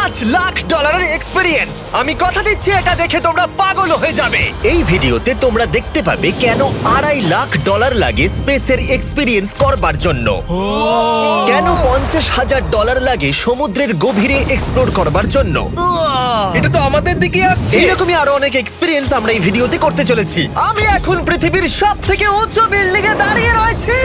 $5,00,000 experience. আমি কথা দিচ্ছি এটা দেখে তোমরা পাগল হয়ে যাবে। এই ভিডিওতে তোমরা দেখতে পাবে কেন $2.5 লাখ লাগে স্পেসের এক্সপেরিয়েন্স করবার জন্য, কেন $50,000 লাগে সমুদ্রের গভীরে এক্সপ্লোর করবার জন্য। এটা তো আমাদের দিকে আসছে। এইরকমই আরো অনেক এক্সপেরিয়েন্স আমরা এই ভিডিওতে করতে চলেছি। আমি এখন পৃথিবীর সবথেকে উঁচু বিল্ডিং এ দাঁড়িয়ে রয়েছি।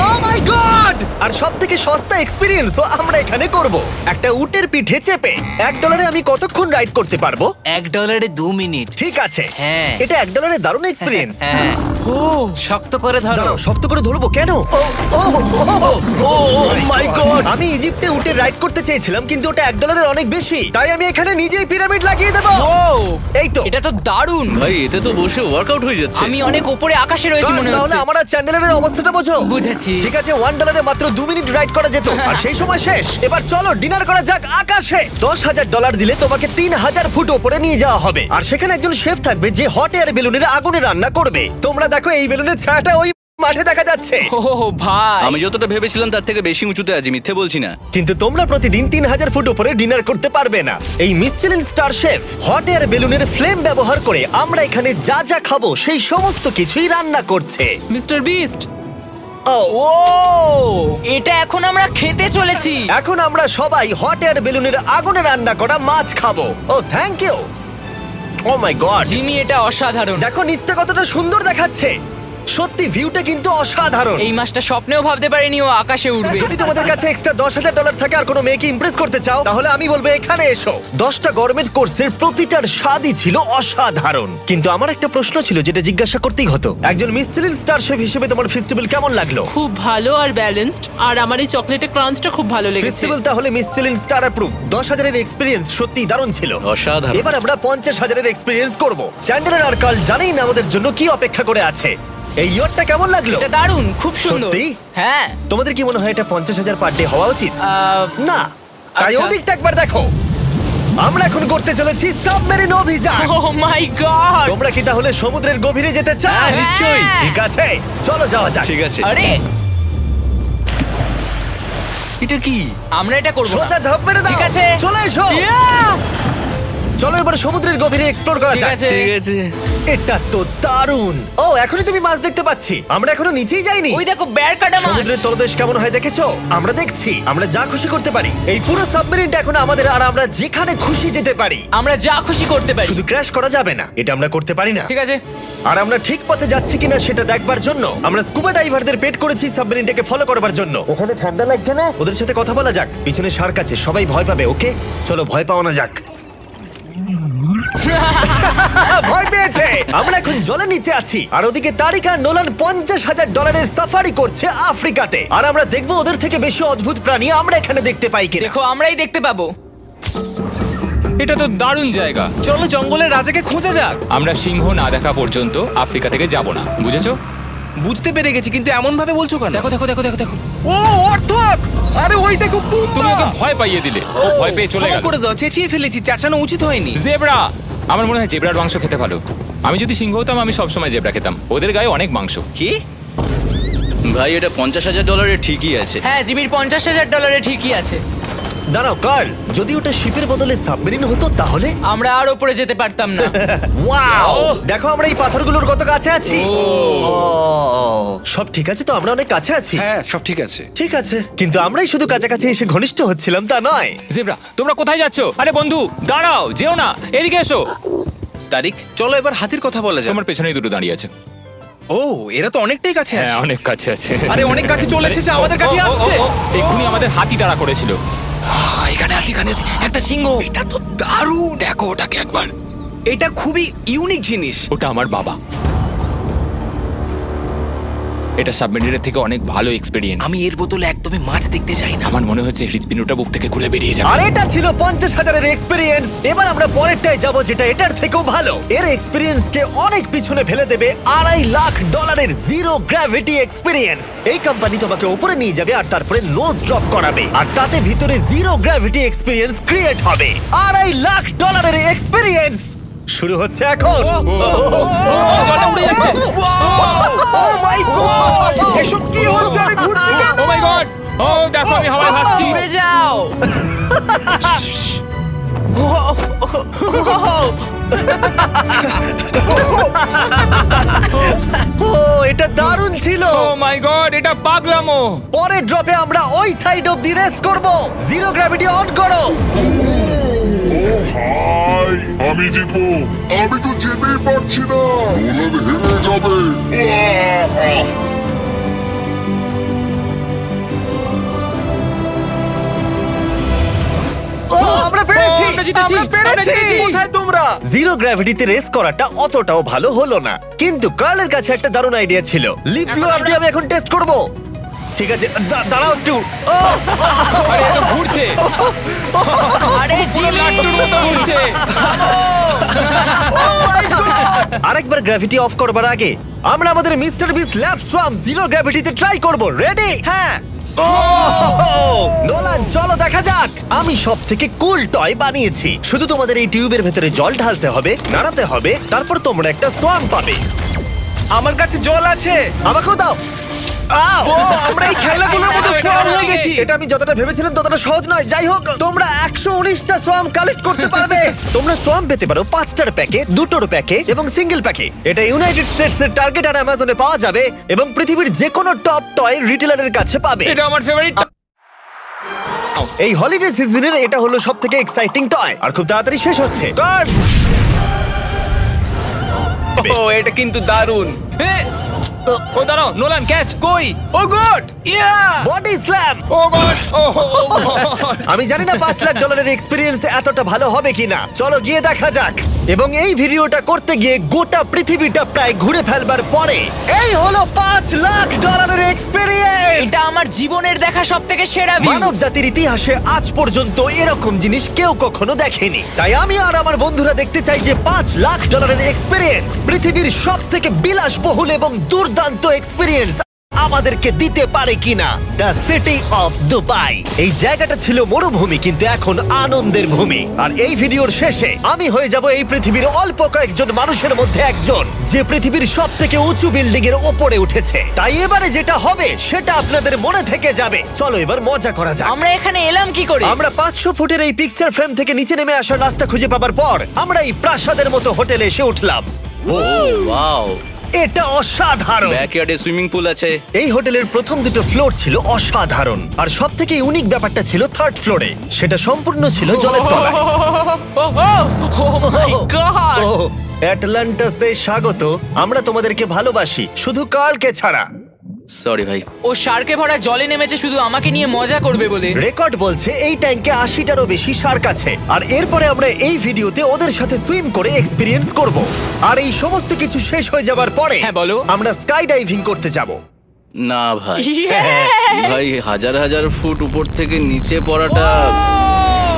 ও মাই গড! আর সবথেকে সস্তা এক্সপেরিয়েন্সও আমরা এখানে করব। একটা উটের পিঠে চেপে $1 আমি কতক্ষণ রাইড করতে পারবো? $1 2 মিনিট। ঠিক আছে, হ্যাঁ। এটা $1 দারুণ এক্সপেরিয়েন্স। হ্যাঁ। ও শক্ত করে ধরো। দাঁড়াও, শক্ত করে ধরবো কেন? ও মাই গড! আমি ইজিপ্টে উটে রাইড করতে চেয়েছিলাম, কিন্তু ওটা $1 অনেক বেশি, তাই আমি এখানে নিজেই পিরামিড লাগিয়ে দেবো। এই তো। এটা তো দারুণ ভাই, এতে তো বসে ওয়ার্কআউট হয়ে যাচ্ছে। আমি অনেক উপরে আকাশে রয়েছি মনে তাহলে হচ্ছে। আমার চ্যান্ডেলের অবস্থাটা বোঝো। বুঝেছি। ঠিক আছে, $1 মাত্র 2 মিনিট রাইড করা যেত, আর সেই সময় শেষ। এবার চলো ডিনার করা যাক আকাশে। $10,000 দিলে তোমাকে 3,000 ফুট উপরে নিয়ে যাওয়া হবে, আর সেখানে একজন শেফ থাকবে যে হট এয়ার বেলুনের আগুনে রান্না করবে। তোমরা দেখো এই বেলুনের ছায়াটা ওই মাঠে দেখা যাচ্ছে। ও ভাই, আমি যতটা ভেবেছিলাম তার থেকে বেশি উঁচুতে আছি, মিথ্যে বলছি না। কিন্তু তোমরা প্রতিদিন 3,000 ফুট উপরে ডিনার করতে পারবে না। এই Michelin star chef hot air বেলুনের ফ্লেম ব্যবহার করে আমরা এখানে যা যা খাবো সেই সমস্ত কিছুই রান্না করছে। Mister beast. ও ও এটা এখন আমরা খেতে চলেছি। এখন আমরা সবাই হট এয়ার বেলুনের আগুনে রান্না করা মাছ খাবো। Oh thank you. Oh my god, Jimmy এটা অসাধারণ। দেখো নিচটা কতটা সুন্দর দেখাচ্ছে। সত্যি ভিউটা কিন্তু অসাধারণ। এই মাসটা স্বপ্নেও ভাবতে পারিনি ও আকাশে উঠবে। যদি তোমাদের কাছে এক্সট্রা $10,000 থাকে আর কোনো মেয়েকে ইমপ্রেস করতে চাও, তাহলে আমি বলবো এখানে এসো। 10টা গভর্নমেন্ট কোর্সের প্রতিটার স্বাদই ছিল অসাধারণ। কিন্তু আমার একটা প্রশ্ন ছিল যেটা জিজ্ঞাসা করতেই হতো, একজন মিশেলিন স্টার শেফ হিসেবে তোমার ফেস্টিভ্যাল কেমন লাগলো? খুব ভালো আর ব্যালেন্সড, আর আমার এই চকলেটের ক্রাঞ্চটা খুব ভালো লেগেছে। ফেস্টিভ্যাল তাহলে মিশেলিন স্টার অ্যাপ্রুভ। 10,000 এর এক্সপেরিয়েন্স সত্যিই দারুণ ছিল। অসাধারণ। এবার আমরা 50,000 এর এক্সপেরিয়েন্স করব। চ্যান্ডেলার আর কার্ল জানেই না আমাদের জন্য কি অপেক্ষা করে আছে। এই ইয়ারটা কেমন লাগলো? এটা দারুণ, খুব সুন্দর। সত্যি? হ্যাঁ। তোমাদের কি মনে হয় এটা 50,000 পার ডে হওয়া উচিত? না, তাই আচ্ছা। ওদিকটা একবার দেখো। আমরা এখন করতে চলেছি সাবমেরিন অভিযান। ও মাই গড! তোমরা কি তাহলে সমুদ্রের গভীরে যেতে চাও? হ্যাঁ, নিশ্চয়ই। ঠিক আছে, চলো যাওয়া যাক। ঠিক আছে। আরে এটা কি? আমরা এটা করব না। সোজা ঝাঁপ মেরে দাও। ঠিক আছে। চলে এসো। Yeah! চলো এবার সমুদ্রের গভীরে এক্সপ্লোর করা ঠিক যাক। আছে। ঠিক আছে। এটা তো দারুণ। ও এখনই তুমি মাছ দেখতে পাচ্ছি, আমরা এখনো নিচেই যাইনি। ওই দেখো বের কাটা মাছ। সমুদ্রের তলদেশ কেমন হয় দেখেছো? আমরা দেখছি, আমরা যা খুশি করতে পারি। এই পুরো সাবমেরিনটা এখন আমাদের, আর আমরা যেখানে খুশি যেতে পারি। আমরা যা খুশি করতে পারি। শুধু ক্র্যাশ করা যাবে না, এটা আমরা করতে পারি না। ঠিক আছে। আর আমরা ঠিক পথে যাচ্ছি কিনা সেটা দেখবার জন্য আমরা স্কুবা ডাইভারদের পেড করেছি সাবমেরিনটাকে ফলো করবার জন্য। ওখানে ঠান্ডা লাগছে না? ওদের সাথে কথা বলা যাক। পিছনে শার্ক আছে, সবাই ভয় পাবে। ওকে চলো ভয় পাওয়া না যাক। ভয় পেয়েছে। আমরা এখন জলের নিচে আছি, আর ওদিকে তারিকা নোলান $50,000 সাফারি করছে আফ্রিকাতে। আর আমরা দেখবো ওদের থেকে বেশি অদ্ভুত প্রাণী আমরা এখানে দেখতে পাই কিনা। দেখো আমরাই দেখতে পাবো। এটা তো দারুণ জায়গা। চলো জঙ্গলের রাজাকে খোঁজা যাক। আমরা সিংহ না দেখা পর্যন্ত আফ্রিকা থেকে যাব না, বুঝেছো? বুঝতে পেরে গেছি, কিন্তু এমন ভাবে বলছো কেন? দেখো দেখো দেখো দেখো দেখো। ও অর্থক! আরে ওই দেখো তুমি ওকে ভয় পাইয়ে দিলে, ও ভয় পেয়ে চলে ক্ষমা গেল। করে দাও, চেঁচিয়ে ফেলেছি, চেঁচানো উচিত হয়নি। জেব্রা, আমার মনে হয় জেব্রার মাংস খেতে ভালো। আমি যদি সিংহ হতাম আমি সবসময় জেব্রা খেতাম, ওদের গায়ে অনেক মাংস। কি ভাই, এটা $50,000 ঠিকই আছে। হ্যাঁ, জিমির $50,000 ঠিকই আছে। দাঁড়াও কার্ল, যদি ওটা শিপের বদলে সাবমেরিন হতো তাহলে আমরা আর উপরে যেতে পারতাম না। ওয়াও, দেখো আমরা এই পাথরগুলোর কত কাছে আছি। ও, সব ঠিক আছে তো? আমরা অনেক কাছে আছি। হ্যাঁ, সব ঠিক আছে। ঠিক আছে, কিন্তু আমরাই শুধু কাছাকাছি এসে ঘনিষ্ঠ হচ্ছিলাম তা নয়। জেব্রা, তোমরা কোথায় যাচ্ছো? আরে বন্ধু দাঁড়াও, যেও না, এদিকে এসো। তারিক, চলো এবার হাতির কথা বলা যাক। তোমার পেছনেই দুটো দাঁড়িয়ে আছে। ও, এরা তো অনেকটাই কাছে হ্যাঁ, আছে। অনেক কাছে আছে। আরে অনেক কাছে চলে এসেছে, আমাদের কাছে ও, ও, ও, আসছে। ও, এক্ষুনি আমাদের হাতি তাড়া করেছিল। এখানে আছে একটা সিংহ। এটা তো দারুণ, দেখো ওটাকে একবার। এটা খুবই ইউনিক জিনিস। ওটা আমার বাবা। এটা সাবমেরিনের থেকে অনেক ভালো এক্সপেরিয়েন্স। আমি এর বোতলে একদমই মাছ দেখতে চাই না। আমার মনে হচ্ছে হৃৎপিণ্ডটা বুক থেকে খুলে বেরিয়ে যাবে। আর এটা ছিল 50,000 এর এক্সপেরিয়েন্স। এবার আমরা পরেরটায় যাব যেটা এটার থেকেও ভালো। এর এক্সপেরিয়েন্স কে অনেক পিছনে ফেলে দেবে। $2.5 লাখ জিরো গ্র্যাভিটি এক্সপেরিয়েন্স। এই কোম্পানি তোমাকে উপরে নিয়ে যাবে আর তারপরে নোজ ড্রপ করাবে, আর তাতে ভিতরে জিরো গ্র্যাভিটি এক্সপেরিয়েন্স ক্রিয়েট হবে। $2.5 লাখ এর এক্সপেরিয়েন্স শুরু হচ্ছে এখন। জলে উড়ে যাচ্ছে। ও মাই গড, এসব কি হচ্ছে? আমি ঘুরছি কেন? ও মাই গড! ও দেখো আমি হাওয়ায় ভাসছি। উড়ে যাও। ও এটা দারুণ ছিল। ও মাই গড, এটা পাগলামো। পরের ড্রপে আমরা ওই সাইড অফ দি রেস করব। জিরো গ্র্যাভিটি অন করো। হাই, আমি জিতবো। আমি তো যেতেই পারছি না, নোলান হেরে যাবে। আহ! ও আমরা পেরেছি, ও, আমরা জিতেছি, আমরা পেরেছি। আমরা জিতেছি। কোথায় তোমরা? জিরো গ্র্যাভিটিতে রেস করাটা অতটাও ভালো হলো না, কিন্তু কার্লের কাছে একটা দারুণ আইডিয়া ছিল। লিপ ব্লোয়ার দিয়ে আমি এখন টেস্ট করব। ঠিক আছে, দাঁড়াও একটু। ও, আরে এ তো ঘুরছে, আরে পুরো জিমি লাট্টুর মতো ঘুরছে। আরেকবার গ্র্যাভিটি অফ করবার আগে আমরা আমাদের মিস্টার বিস ল্যাব সোয়াম জিরো গ্র্যাভিটিতে ট্রাই করব। রেডি? হ্যাঁ। ও নোলান, চলো দেখা যাক। আমি সব থেকে কুল টয় বানিয়েছি। শুধু তোমাদের এই টিউবের ভেতরে জল ঢালতে হবে, নাড়াতে হবে, তারপর তোমরা একটা সোয়াম পাবে। আমার কাছে জল আছে। আমাকেও দাও। আও! আমরা এই খেলাগুলোর মতো স্ট্রং হয়ে গেছি। এটা আমি যতটা ভেবেছিলাম ততটা সহজ নয়। যাই হোক, তোমরা 119টা সোয়াম কালেক্ট করতে পারবে। তোমরা সোয়াম পেতে পারো 5টার প্যাকে, 2টোর প্যাকে এবং সিঙ্গেল প্যাকে। এটা ইউনাইটেড স্টেটস এর টার্গেট আর অ্যামাজনে পাওয়া যাবে এবং পৃথিবীর যে কোনো টপ টয় রিটেলারের কাছে পাবে। এটা আমার ফেভারিট। এই হলিডে সিজনের এটা হলো সবথেকে এক্সাইটিং টয় আর খুব তাড়াতাড়ি শেষ হচ্ছে। কার্ড! ও এটা কিন্তু দারুণ। ও দাঁড়াও, নোলান ক্যাচ। কই? Oh god! Yeah! Body slam! Oh god, oh god. আমি জানি না $5 লাখ এক্সপিরিয়েন্স এতটা ভালো হবে কিনা। চলো গিয়ে দেখা যাক। এবং এই ভিডিওটা করতে গিয়ে গোটা পৃথিবীটা প্রায় ঘুরে ফেলবার পরে এই হলো $5 লাখ এক্সপিরিয়েন্স। এটা আমার জীবনের দেখা সবথেকে সেরা ভিউ। মানব জাতির ইতিহাসে আজ পর্যন্ত এরকম জিনিস কেউ কখনো দেখেনি। তাই আমি আর আমার বন্ধুরা দেখতে চাই যে $5 লাখ এক্সপিরিয়েন্স, পৃথিবীর সব থেকে বিলাসবহুল এবং দুর্দান্ত এক্সপিরিয়েন্স আমাদেরকে দিতে পারে কিনা। The city of Dubai. এই জায়গাটা ছিল মরুভূমি, কিন্তু এখন আনন্দের ভূমি। আর এই ভিডিওর শেষে আমি হয়ে যাব এই পৃথিবীর অল্প কয়েকজন মানুষের মধ্যে একজন, যে পৃথিবীর সব থেকে উঁচু বিল্ডিং এর ওপরে উঠেছে। তাই এবারে যেটা হবে সেটা আপনাদের মনে থেকে যাবে। চলো এবার মজা করা যাক। আমরা এখানে এলাম কি করে? আমরা 500 ফুটের এই পিকচার ফ্রেম থেকে নিচে নেমে আসার রাস্তা খুঁজে পাবার পর আমরা এই প্রাসাদের মতো হোটেলে এসে উঠলাম। ওয়াও! এটা অসাধারণ। ব্যাকইয়ার্ডে সুইমিং পুল আছে। এই হোটেলের প্রথম দুটো ফ্লোর ছিল অসাধারণ, আর সব থেকে ইউনিক ব্যাপারটা ছিল থার্ড ফ্লোরে। সেটা সম্পূর্ণ ছিল জলের তলায়। ও মাই গড! ও অ্যাটলান্টাসে স্বাগত। আমরা তোমাদেরকে ভালোবাসি, শুধু কার্লকে ছাড়া। সরি ভাই। ও শার্কে ভরা জলে নেমেছে শুধু আমাকে নিয়ে মজা করবে বলে। রেকর্ড বলছে এই ট্যাঙ্কে 80টারও বেশি শার্ক আছে। আর এরপরে আমরা এই ভিডিওতে ওদের সাথে সুইম করে এক্সপিরিয়েন্স করব। আর এই সমস্ত কিছু শেষ হয়ে যাবার পরে হ্যাঁ, বলো। আমরা স্কাই ডাইভিং করতে যাব। না ভাই, হ্যাঁ। ভাই হাজার হাজার ফুট উপর থেকে নিচে পড়াটা।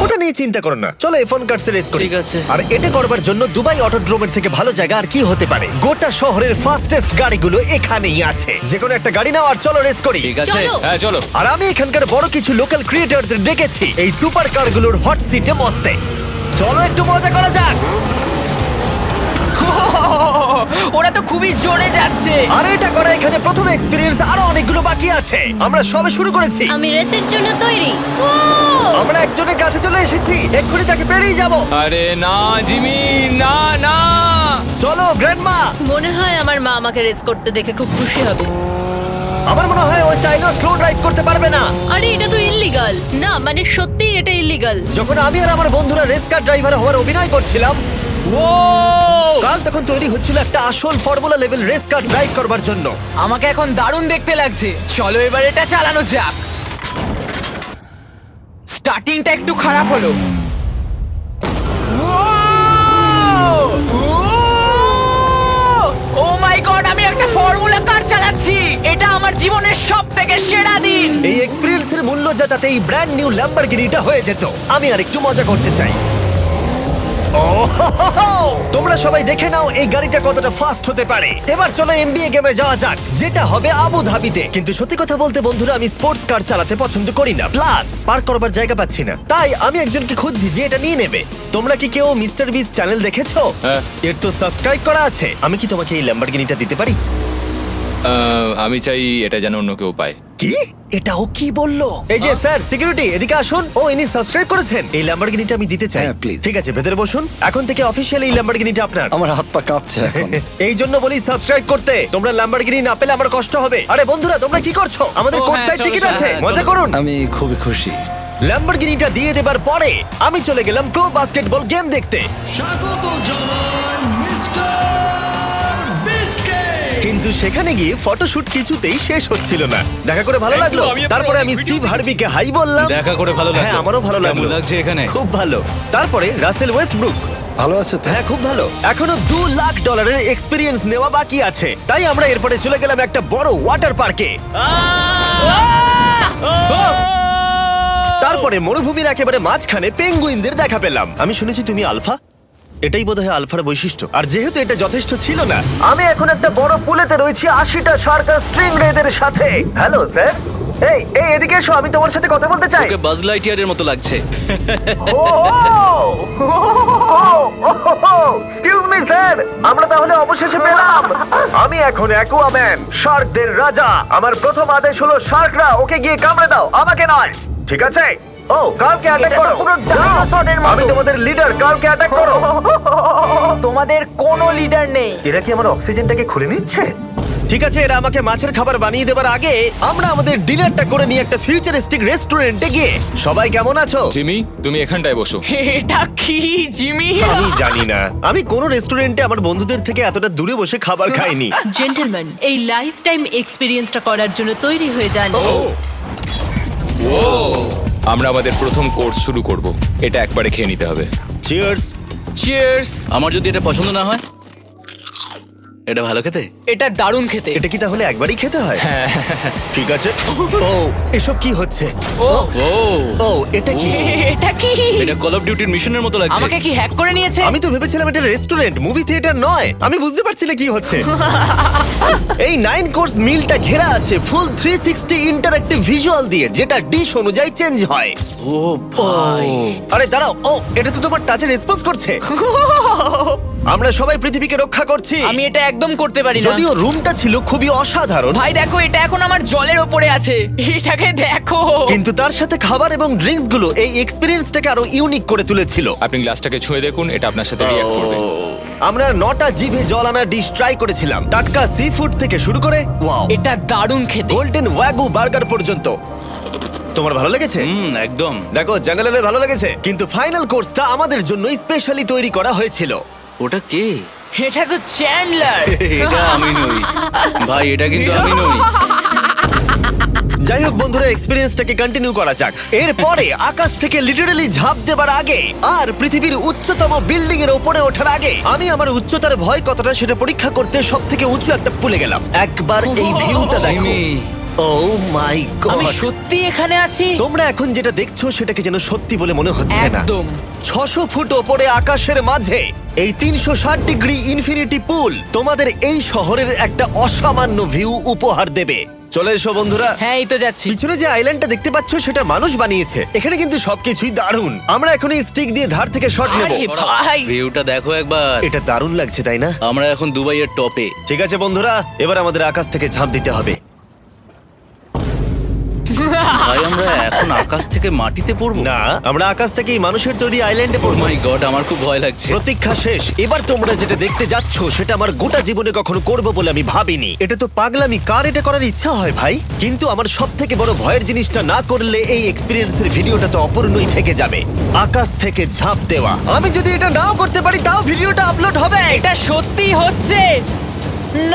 ওটা নিয়ে চিন্তা করো না, চলো ফোন কার্ডস রেস করি। ঠিক আছে। আর এটা করবার জন্য দুবাই অটোড্রোমের থেকে ভালো জায়গা আর কি হতে পারে। গোটা শহরের ফাস্টেস্ট গাড়িগুলো এখানেই আছে। যে কোনো একটা গাড়ি নাও আর চলো রেস করি। ঠিক আছে। হ্যাঁ চলো। আর আমি এখানকার বড় কিছু লোকাল ক্রিয়েটরদের ডেকেছি এই সুপার কারগুলোর হট সিটে বসতে। চলো একটু মজা করা যাক। ওরা তো খুবই জোরে যাচ্ছে। আর এটা করা এখানে প্রথম এক্সপিরিয়েন্স, আরো অনেকগুলো বাকি আছে। আমরা সবে শুরু করেছি। আমি রেসের জন্য তৈরি। আমরা একজনের কাছে চলে এসেছি, এক্ষুনি তাকে পেরিয়ে যাব। আরে না জিমি, না না। চলো গ্র্যান্ডমা। মনে হয় আমার মা আমাকে রেস করতে দেখে খুব খুশি হবে। আমার মনে হয় ও চাইলেও স্লো ড্রাইভ করতে পারবে না। আরে এটা তো ইল্লিগাল। না মানে সত্যি এটা ইল্লিগাল। যখন আমি আর আমার বন্ধুরা রেস কার ড্রাইভার হওয়ার অভিনয় করছিলাম, কাল তখন তৈরি হচ্ছিল একটা আসল formula level race car drive করবার জন্য। আমাকে এখন দারুণ দেখতে লাগছে। চলো এবার এটা চালানো যাক। স্টার্টিংটা একটু খারাপ হলো। ও মাই গড, আমি একটা ফর্মুলা কার চালাচ্ছি। এটা আমার জীবনের সবথেকে সেরা দিন। এই এক্সপেরিয়েন্সের মূল্য যা, তাতে এই ব্র্যান্ড নিউ ল্যাম্বরগিনিটা হয়ে যেত। আমি আর একটু মজা করতে চাই। তোমরা সবাই দেখে নাও এই গাড়িটা কতটা ফাস্ট হতে পারে। এবার চলো এমবিএ গেমে যাওয়া যাক, যেটা হবে আবু ধাবিতে। কিন্তু সত্যি কথা বলতে বন্ধুরা, আমি স্পোর্টস কার চালাতে পছন্দ করি না, প্লাস পার্ক করবার জায়গা পাচ্ছি না। তাই আমি একজনকে খুঁজছি যে এটা নিয়ে নেবে। তোমরা কি কেউ মিস্টার বিস চ্যানেল দেখেছো? হ্যাঁ। এর তো সাবস্ক্রাইব করা আছে। আমি কি তোমাকে এই ল্যাম্বরগিনিটা দিতে পারি? আমি চাই এটা যেন অন্য কেউ পায়। কি এটা ও কি বললো? এই যে স্যার সিকিউরিটি এদিকে আসুন। ও ইনি সাবস্ক্রাইব করেছেন। এই ল্যাম্বরগিনিটা আমি দিতে চাই। হ্যাঁ, please. ঠিক আছে ভেতরে বসুন। এখন থেকে অফিশিয়ালি এই ল্যাম্বরগিনিটা আপনার। আমার হাত পা কাঁপছে এখন। এই জন্য বলি সাবস্ক্রাইব করতে। তোমরা ল্যাম্বরগিনি না পেলে আমার কষ্ট হবে। আরে বন্ধুরা তোমরা কি করছো? আমাদের কোর্স সাইড টিকিট আছে, মজা করুন। আমি খুবই খুশি। ল্যাম্বরগিনিটা দিয়ে দেবার পরে আমি চলে গেলাম প্রো বাস্কেটবল গেম দেখতে। কিন্তু সেখানে গিয়ে ফটোশুট কিছুতেই শেষ হচ্ছিল না। দেখা করে ভালো লাগলো। তারপরে আমি স্টিভ হার্বিকে হাই বললাম। দেখা করে ভালো লাগলো। হ্যাঁ আমারও ভালো লাগলো। কেমন লাগছে এখানে? খুব ভালো। তারপরে রাসেল ওয়েস্টব্রুক। ভালো আছে তো? হ্যাঁ খুব ভালো। এখনো $2 লাখ এক্সপিরিয়েন্স নেওয়া বাকি আছে। তাই আমরা এরপরে চলে গেলাম একটা বড় ওয়াটার পার্কে। তারপরে মরুভূমির একেবারে মাঝখানে পেঙ্গুইনদের দেখা পেলাম। আমি শুনেছি তুমি আলফা। এটাই বোধহয় আলফার বৈশিষ্ট্য। আর যেহেতু এটা যথেষ্ট ছিল না, আমি এখন একটা বড় পুলেতে রয়েছি 80টা শার্ক আর স্ট্রিং রেদের সাথে। Hello sir. এই এই এদিকে এসো, আমি তোমার সাথে কথা বলতে চাই। ওকে বাজ লাইটইয়ারের মতো লাগছে। এক্সকিউজ মি স্যার, আমরা তাহলে অবশেষে পেলাম। আমি এখন অ্যাকুয়াম্যান, শার্কদের রাজা। আমার প্রথম আদেশ হলো শার্করা ওকে গিয়ে কামড়ে দাও, আমাকে নয়। ঠিক আছে? ও কালকে অ্যাটাক করো। আমি তোমাদের লিডার, কালকে অ্যাটাক করো। তোমাদের কোনো লিডার নেই। এরা কি আমার অক্সিজেনটাকে খুলে নিচ্ছে? ঠিক আছে, এরা আমাকে মাছের খাবার বানিয়ে দেবার আগে আমরা আমাদের ডিনারটা করে নিয়ে একটা ফিউচারিস্টিক রেস্টুরেন্টে গিয়ে। সবাই কেমন আছো? জিমি তুমি এখানটায় বসো। এটা কি জিমি? আমি জানি না, আমি কোন রেস্টুরেন্টে আমার বন্ধুদের থেকে এতটা দূরে বসে খাবার খাইনি। জেন্টলম্যান, এই লাইফ টাইম এক্সপিরিয়েন্সটা করার জন্য তৈরি হয়ে যান। আমরা আমাদের প্রথম কোর্স শুরু করব। এটা একবারে খেয়ে নিতে হবে। চিয়ার্স। চিয়ার্স। আমার যদি এটা পছন্দ না হয়? এটা ভালো খেতে? এটা দারুণ খেতে। এটা কি তাহলে একবারই খেতে হয়? ঠিক আছে। ও এসব কি হচ্ছে? ও ও ও এটা কি? এটা কি? এটা কল অফ ডিউটির মিশনের মতো লাগছে। আমাকে কি হ্যাক করে নিয়েছে? আমি তো ভেবেছিলাম এটা রেস্টুরেন্ট, মুভি থিয়েটার নয়। আমি বুঝতে পারছি না কি হচ্ছে। এই 9 কোর্স মিলটা ঘেরা আছে ফুল 360 ইন্টারঅ্যাক্টিভ ভিজুয়াল দিয়ে, যেটা ডিশ অনুযায়ী চেঞ্জ হয়। ও ভাই, আরে দাঁড়াও, ও এটা তো তোমার টাচে রেসপন্স করছে। আমরা সবাই পৃথিবীকে রক্ষা করছি। আমি এটা একদম করতে পারি না। যদিও রুমটা ছিল খুবই অসাধারণ, ভাই দেখো, এটা এখন আমার জলের ওপরে আছে। এটাকে দেখো। কিন্তু তার সাথে খাবার এবং ড্রিঙ্কস গুলো এই এক্সপেরিয়েন্সটাকে আরো ইউনিক করে তুলেছিল। আপনি গ্লাসটাকে ছুঁয়ে দেখুন, এটা আপনার সাথে রিঅ্যাক্ট করবে। আমরা 9টা জিভে জল আনা ডিশ ট্রাই করেছিলাম, টাটকা সি ফুড থেকে শুরু করে ওয়াও এটা দারুণ খেতে। গোল্ডেন ওয়াগু বার্গার পর্যন্ত। তোমার ভালো লেগেছে? একদম। দেখো জঙ্গলের ভালো লেগেছে, কিন্তু ফাইনাল কোর্সটা আমাদের জন্য স্পেশালি তৈরি করা হয়েছিল। ওটা কে? এটা তো চ্যান্ডলার। এটা আমি নই ভাই, এটা কিন্তু আমি নই। যাই হোক বন্ধুরা, এক্সপেরিয়েন্সটাকে কন্টিনিউ করা যাক। এরপরে আকাশ থেকে লিটারালি ঝাঁপ দেবার আগে আর পৃথিবীর উচ্চতম বিল্ডিং এর উপরে ওঠার আগে আমি আমার উচ্চতার ভয় কতটা সেটা পরীক্ষা করতে সব থেকে উঁচু একটা পুলে গেলাম। একবার এই ভিউটা দেখো। ও মাই আমি গড, সত্যি এখানে আছি। তোমরা এখন যেটা দেখছো সেটাকে যেন সত্যি বলে মনে হচ্ছে না। একদম। 600 ফুট ওপরে আকাশের মাঝে এই 360 ডিগ্রি ইনফিনিটি পুল তোমাদের এই শহরের একটা অসামান্য ভিউ উপহার দেবে। চলে এসো বন্ধুরা। হ্যাঁ, এই তো যাচ্ছি। পিছনে যে আইল্যান্ডটা দেখতে পাচ্ছ সেটা মানুষ বানিয়েছে। এখানে কিন্তু সবকিছুই দারুণ। আমরা এখন এই স্টিক দিয়ে ধার থেকে শট নেব। আরে ভাই, ভিউটা দেখো একবার। এটা দারুণ লাগছে তাই না? আমরা এখন দুবাইয়ের টপে। ঠিক আছে বন্ধুরা, এবার আমাদের আকাশ থেকে ঝাঁপ দিতে হবে। ভাই আমরা এখন আকাশ থেকে মাটিতে পড়বো? না, আমরা আকাশ থেকেই মানুষের তৈরি আইল্যান্ডে ও পড়বো। মাই গড, আমার খুব ভয় লাগছে। প্রতীক্ষা শেষ। এবার তোমরা যেটা দেখতে যাচ্ছ সেটা আমার গোটা জীবনে কখনো করবো বলে আমি ভাবিনি। এটা তো পাগলামি, কার এটা করার ইচ্ছা হয় ভাই? কিন্তু আমার সব থেকে বড় ভয়ের জিনিসটা না করলে এই এক্সপিরিয়েন্সের ভিডিওটা তো অপূর্ণই থেকে যাবে। আকাশ থেকে ঝাঁপ দেওয়া। আমি যদি এটা নাও করতে পারি তাও ভিডিওটা আপলোড হবে। এটা সত্যি হচ্ছে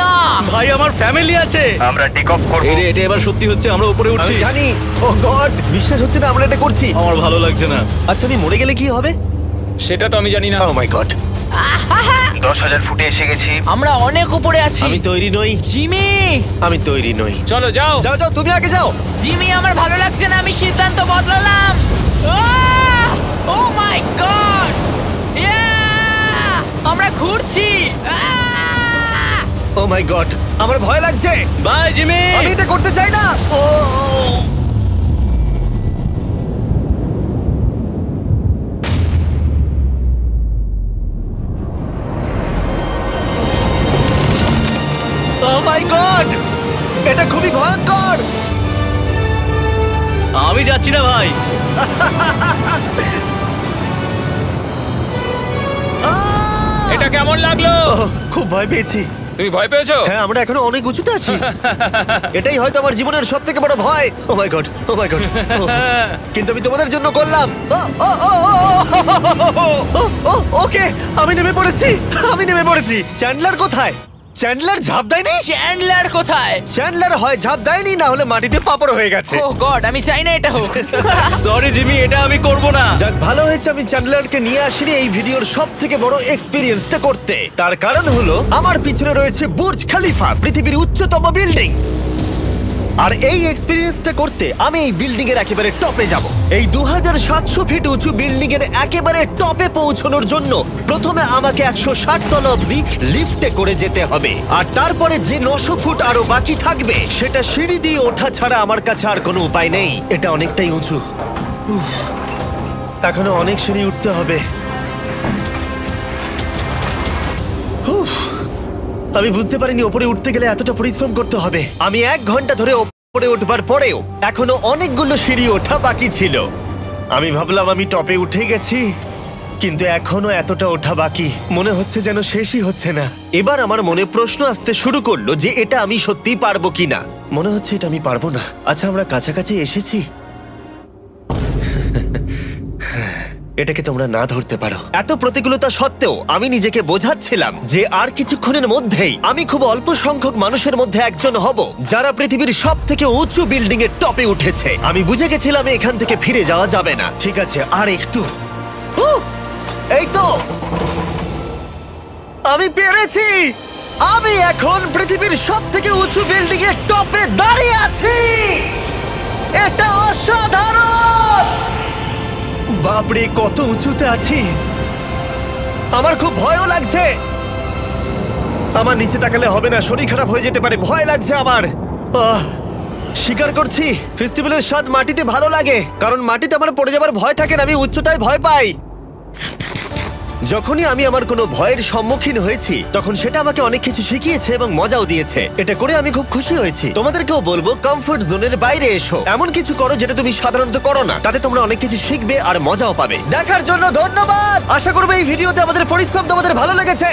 না। ভাই আমার ফ্যামিলি আছে। আমরা টেক অফ করব। এটা এবার সত্যি হচ্ছে, আমরা উপরে উঠছি। আমি জানি। ও গড, বিশ্বাস হচ্ছে না আমরা এটা করছি। আমার ভালো লাগছে না। আচ্ছা আমি মরে গেলে কি হবে? সেটা তো আমি জানি না। ও মাই গড, 10,000 ফুটে এসে গেছি। আমরা অনেক উপরে আছি। আমি তৈরি নই। জিমি, আমি তৈরি নই। চলো যাও। যাও যাও, তুমি আগে যাও। জিমি, আমার ভালো লাগছে না। আমি সিদ্ধান্ত বদলালাম। ও মাই গড, আমরা ঘুরছি। ও মাই গড, আমার ভয় লাগছে। Bye Jimmy. আমি এটা করতে চাই না। ও মাই গড, এটা খুবই ভয়ঙ্কর। এটা কেমন লাগলো? ওহ, খুব ভয় পেয়েছি। তুমি ভয় পেয়েছো? হ্যাঁ, আমরা এখনো অনেক উঁচুতে আছি। এটাই হয়তো আমার জীবনের সব থেকে বড় ভয়। ও my god, O my god. কিন্তু আমি তোমাদের জন্য করলাম। ওকে, আমি নেমে পড়েছি। চ্যান্ডলার কোথায়? চ্যান্ডলার ঝাঁপ দেয়নি? চ্যান্ডলার কোথায়? চ্যান্ডলার হয় ঝাঁপ দেয়নি, না হলে মাটিতে পাপড় হয়ে গেছে। ও গড, আমি চাই না এটা হোক। সরি জিমি, এটা আমি করব না। যাক, ভালো হয়েছে আমি চ্যান্ডলারকে নিয়ে আসিনি এই ভিডিওর সব থেকে বড় এক্সপিরিয়েন্সটা করতে। তার কারণ হলো আমার পিছনে রয়েছে বুর্জ খলিফা, পৃথিবীর উচ্চতম বিল্ডিং। আর এই এক্সপিরিয়েন্সটা করতে আমি এই বিল্ডিং এর একেবারে টপে যাব। এই 2700 ফিট উঁচু বিল্ডিং এর একেবারে টপে পৌঁছানোর জন্য প্রথমে আমাকে 160 তলা অব্দি লিফটে করে যেতে হবে, আর তারপরে যে 900 ফুট আরো বাকি থাকবে সেটা সিঁড়ি দিয়ে ওঠা ছাড়া আমার কাছে আর কোনো উপায় নেই। এটা অনেকটাই উঁচু। উফ, এখনো অনেক সিঁড়ি উঠতে হবে। উফ, আমি বুঝতে পারিনি ওপরে উঠতে গেলে এতটা পরিশ্রম করতে হবে। আমি 1 ঘন্টা ধরে ওপরে উঠবার পরেও এখনো অনেকগুলো সিঁড়ি ওঠা বাকি ছিল। আমি ভাবলাম আমি টপে উঠে গেছি, কিন্তু এখনো এতটা ওঠা বাকি। মনে হচ্ছে যেন শেষই হচ্ছে না। এবার আমার মনে প্রশ্ন আসতে শুরু করলো যে এটা আমি সত্যিই পারবো কিনা। মনে হচ্ছে এটা আমি পারবো না। আচ্ছা, আমরা কাছাকাছি এসেছি। এটাকে তোমরা না ধরতে পারো। এত প্রতিকূলতা সত্ত্বেও আমি নিজেকে বোঝাচ্ছিলাম যে আর কিছুক্ষণের মধ্যেই আমি খুব অল্প সংখ্যক মানুষের মধ্যে একজন হব যারা পৃথিবীর সব থেকে উঁচু বিল্ডিং এর টপে উঠেছে। আমি বুঝে গেছিলাম এখান থেকে ফিরে যাওয়া যাবে না। ঠিক আছে, আর একটু। এই তো, আমি পেরেছি। আমি এখন পৃথিবীর সব থেকে উঁচু বিল্ডিং এর টপে দাঁড়িয়ে আছি। এটা অসাধারণ। বাপরে, কত উঁচুতে আছি। আমার খুব ভয়ও লাগছে। আমার নিচে তাকালে হবে না, শরীর খারাপ হয়ে যেতে পারে। ভয় লাগছে আমার। স্বীকার করছি, ফেস্টিভ্যালের স্বাদ মাটিতে ভালো লাগে, কারণ মাটিতে আমার পড়ে যাবার ভয় থাকে না। আমি উচ্চতায় ভয় পাই। যখনই আমি আমার কোনো ভয়ের সম্মুখীন হয়েছি তখন সেটা আমাকে অনেক কিছু শিখিয়েছে এবং মজাও দিয়েছে। এটা করে আমি খুব খুশি হয়েছি। তোমাদেরকেও বলবো কমফোর্ট জোনের বাইরে এসো, এমন কিছু করো যেটা তুমি সাধারণত করো না। তাতে তোমরা অনেক কিছু শিখবে আর মজাও পাবে। দেখার জন্য ধন্যবাদ। আশা করবো এই ভিডিওতে আমাদের পরিশ্রম তোমাদের ভালো লেগেছে।